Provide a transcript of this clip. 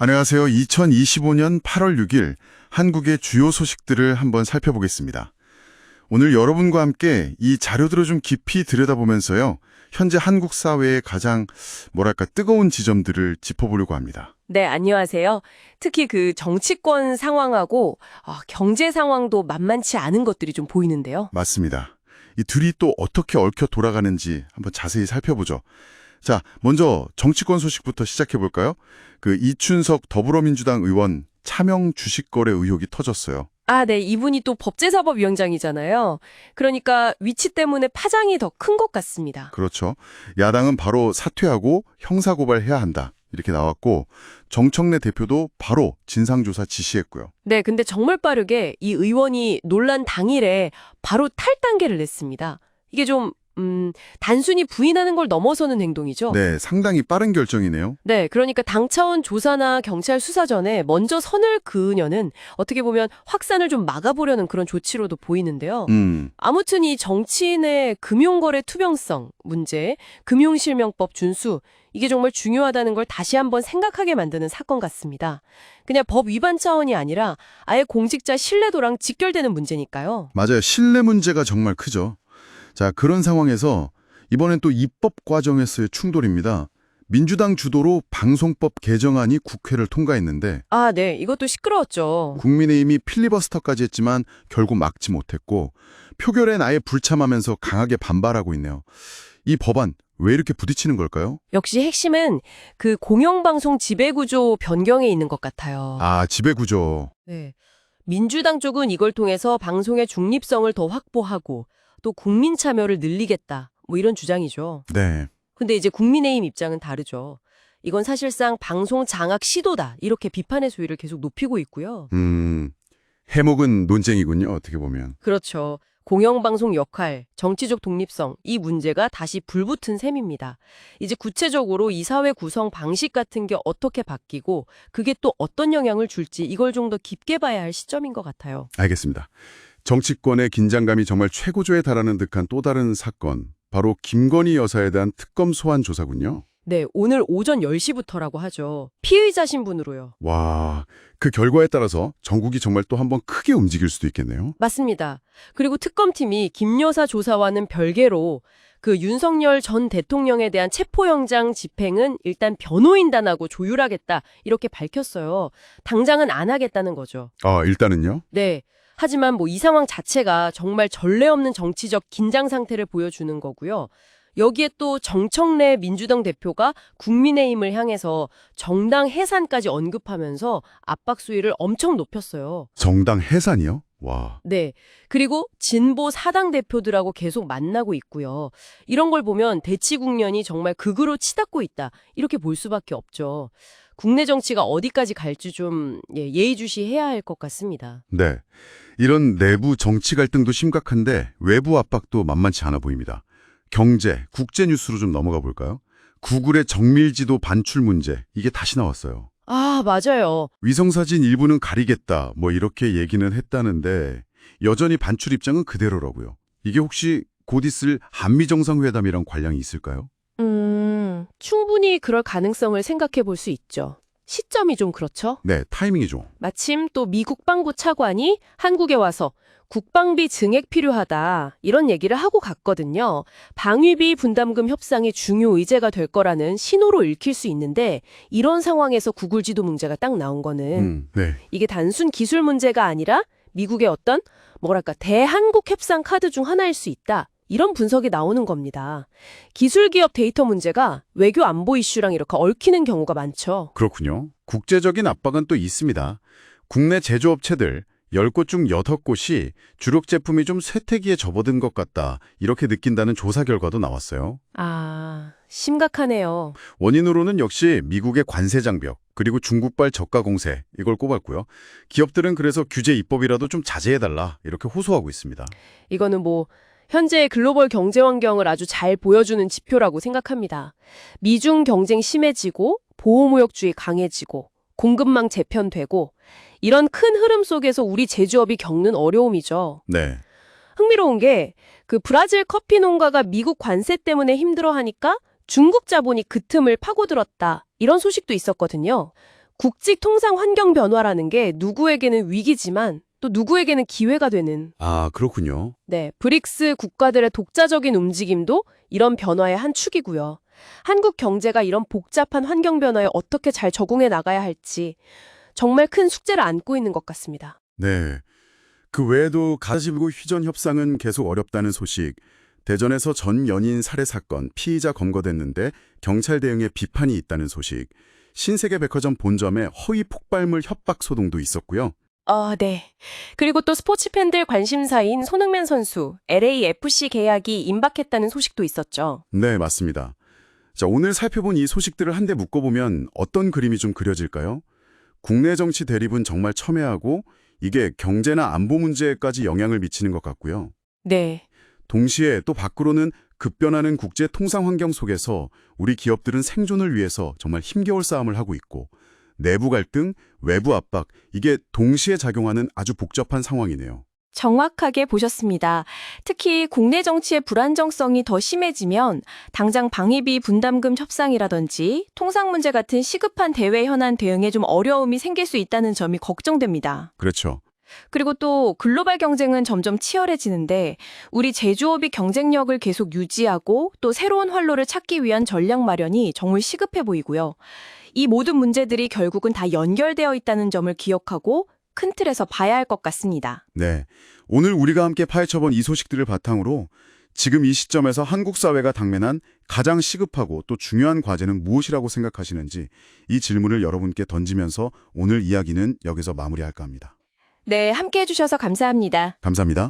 안녕하세요. 2025년 8월 6일 한국의 주요 소식들을 한번 살펴보겠습니다. 오늘 여러분과 함께 이 자료들을 좀 깊이 들여다보면서요. 현재 한국 사회의 가장 뜨거운 지점들을 짚어보려고 합니다. 네, 안녕하세요. 특히 그 정치권 상황하고 경제 상황도 만만치 않은 것들이 좀 보이는데요. 맞습니다. 이 둘이 또 어떻게 얽혀 돌아가는지 한번 자세히 살펴보죠. 자, 먼저 정치권 소식부터 시작해볼까요? 이춘석 더불어민주당 의원 차명 주식거래 의혹이 터졌어요. 네, 이분이 또 법제사법위원장이잖아요. 그러니까 위치 때문에 파장이 더 큰 것 같습니다. 그렇죠. 야당은 바로 사퇴하고 형사고발해야 한다. 이렇게 나왔고 정청래 대표도 바로 진상조사 지시했고요. 네, 근데 정말 빠르게 이 의원이 논란 당일에 바로 탈당계를 냈습니다. 이게 좀 단순히 부인하는 걸 넘어서는 행동이죠. 네, 상당히 빠른 결정이네요. 네, 그러니까 당 차원 조사나 경찰 수사 전에 먼저 선을 그으려는 어떻게 보면 확산을 좀 막아보려는 그런 조치로도 보이는데요. 아무튼 이 정치인의 금융거래 투명성 문제, 금융실명법 준수, 이게 정말 중요하다는 걸 다시 한번 생각하게 만드는 사건 같습니다. 그냥 법 위반 차원이 아니라 아예 공직자 신뢰도랑 직결되는 문제니까요. 맞아요. 신뢰 문제가 정말 크죠. 자, 그런 상황에서 이번엔 또 입법 과정에서의 충돌입니다. 민주당 주도로 방송법 개정안이 국회를 통과했는데 네, 이것도 시끄러웠죠. 국민의힘이 필리버스터까지 했지만 결국 막지 못했고 표결엔 아예 불참하면서 강하게 반발하고 있네요. 이 법안 왜 이렇게 부딪히는 걸까요? 역시 핵심은 그 공영방송 지배구조 변경에 있는 것 같아요. 지배구조. 네. 민주당 쪽은 이걸 통해서 방송의 중립성을 더 확보하고 또 국민 참여를 늘리겠다. 이런 주장이죠. 네. 근데 이제 국민의힘 입장은 다르죠. 이건 사실상 방송 장악 시도다. 이렇게 비판의 소리를 계속 높이고 있고요. 해목은 논쟁이군요. 어떻게 보면. 그렇죠. 공영방송 역할, 정치적 독립성, 이 문제가 다시 불붙은 셈입니다. 이제 구체적으로 이 사회 구성 방식 같은 게 어떻게 바뀌고 그게 또 어떤 영향을 줄지 이걸 좀 더 깊게 봐야 할 시점인 것 같아요. 알겠습니다. 정치권의 긴장감이 정말 최고조에 달하는 듯한 또 다른 사건, 바로 김건희 여사에 대한 특검 소환 조사군요. 네, 오늘 오전 10시부터라고 하죠. 피의자 신분으로요. 와, 그 결과에 따라서 전국이 정말 또 한번 크게 움직일 수도 있겠네요. 맞습니다. 그리고 특검팀이 김 여사 조사와는 별개로 그 윤석열 전 대통령에 대한 체포영장 집행은 일단 변호인단하고 조율하겠다 이렇게 밝혔어요. 당장은 안 하겠다는 거죠. 일단은요? 네. 하지만 이 상황 자체가 정말 전례 없는 정치적 긴장 상태를 보여주는 거고요. 여기에 또 정청래 민주당 대표가 국민의힘을 향해서 정당 해산까지 언급하면서 압박 수위를 엄청 높였어요. 정당 해산이요? 와. 네. 그리고 진보 사당 대표들하고 계속 만나고 있고요. 이런 걸 보면 대치 국면이 정말 극으로 치닫고 있다. 이렇게 볼 수밖에 없죠. 국내 정치가 어디까지 갈지 좀 예의주시해야 할 것 같습니다. 네. 이런 내부 정치 갈등도 심각한데 외부 압박도 만만치 않아 보입니다. 경제, 국제 뉴스로 좀 넘어가 볼까요? 구글의 정밀지도 반출 문제, 이게 다시 나왔어요. 맞아요. 위성사진 일부는 가리겠다, 이렇게 얘기는 했다는데 여전히 반출 입장은 그대로라고요. 이게 혹시 곧 있을 한미정상회담이랑 관련이 있을까요? 충분히 그럴 가능성을 생각해 볼 수 있죠. 시점이 좀 그렇죠? 네, 타이밍이죠. 마침 또 미 국방부 차관이 한국에 와서 국방비 증액 필요하다 이런 얘기를 하고 갔거든요. 방위비 분담금 협상이 중요 의제가 될 거라는 신호로 읽힐 수 있는데 이런 상황에서 구글 지도 문제가 딱 나온 거는 네. 이게 단순 기술 문제가 아니라 미국의 어떤 대한국 협상 카드 중 하나일 수 있다. 이런 분석이 나오는 겁니다. 기술기업 데이터 문제가 외교 안보 이슈랑 이렇게 얽히는 경우가 많죠. 그렇군요. 국제적인 압박은 또 있습니다. 국내 제조업체들 10곳 중 6곳이 주력 제품이 좀 쇠퇴기에 접어든 것 같다. 이렇게 느낀다는 조사 결과도 나왔어요. 심각하네요. 원인으로는 역시 미국의 관세 장벽, 그리고 중국발 저가 공세 이걸 꼽았고요. 기업들은 그래서 규제 입법이라도 좀 자제해달라 이렇게 호소하고 있습니다. 이거는 현재의 글로벌 경제 환경을 아주 잘 보여주는 지표라고 생각합니다. 미중 경쟁 심해지고 보호무역주의 강해지고 공급망 재편되고 이런 큰 흐름 속에서 우리 제조업이 겪는 어려움이죠. 네. 흥미로운 게 그 브라질 커피 농가가 미국 관세 때문에 힘들어하니까 중국 자본이 그 틈을 파고들었다. 이런 소식도 있었거든요. 국직 통상 환경 변화라는 게 누구에게는 위기지만 또 누구에게는 기회가 되는. 아, 그렇군요. 네, 브릭스 국가들의 독자적인 움직임도 이런 변화의 한 축이고요. 한국 경제가 이런 복잡한 환경 변화에 어떻게 잘 적응해 나가야 할지 정말 큰 숙제를 안고 있는 것 같습니다. 네. 그 외에도 가자지구 휴전 협상은 계속 어렵다는 소식, 대전에서 전 연인 살해 사건 피의자 검거됐는데 경찰 대응에 비판이 있다는 소식, 신세계 백화점 본점에 허위 폭발물 협박 소동도 있었고요. 네. 그리고 또 스포츠 팬들 관심사인 손흥민 선수 LAFC 계약이 임박했다는 소식도 있었죠. 네, 맞습니다. 자, 오늘 살펴본 이 소식들을 한데 묶어보면 어떤 그림이 좀 그려질까요? 국내 정치 대립은 정말 첨예하고 이게 경제나 안보 문제에까지 영향을 미치는 것 같고요. 네. 동시에 또 밖으로는 급변하는 국제 통상 환경 속에서 우리 기업들은 생존을 위해서 정말 힘겨울 싸움을 하고 있고 내부 갈등, 외부 압박, 이게 동시에 작용하는 아주 복잡한 상황이네요. 정확하게 보셨습니다. 특히 국내 정치의 불안정성이 더 심해지면 당장 방위비 분담금 협상이라든지 통상 문제 같은 시급한 대외 현안 대응에 좀 어려움이 생길 수 있다는 점이 걱정됩니다. 그렇죠. 그리고 또 글로벌 경쟁은 점점 치열해지는데 우리 제조업이 경쟁력을 계속 유지하고 또 새로운 활로를 찾기 위한 전략 마련이 정말 시급해 보이고요. 이 모든 문제들이 결국은 다 연결되어 있다는 점을 기억하고 큰 틀에서 봐야 할 것 같습니다. 네. 오늘 우리가 함께 파헤쳐본 이 소식들을 바탕으로 지금 이 시점에서 한국 사회가 당면한 가장 시급하고 또 중요한 과제는 무엇이라고 생각하시는지 이 질문을 여러분께 던지면서 오늘 이야기는 여기서 마무리할까 합니다. 네, 함께 해주셔서 감사합니다. 감사합니다.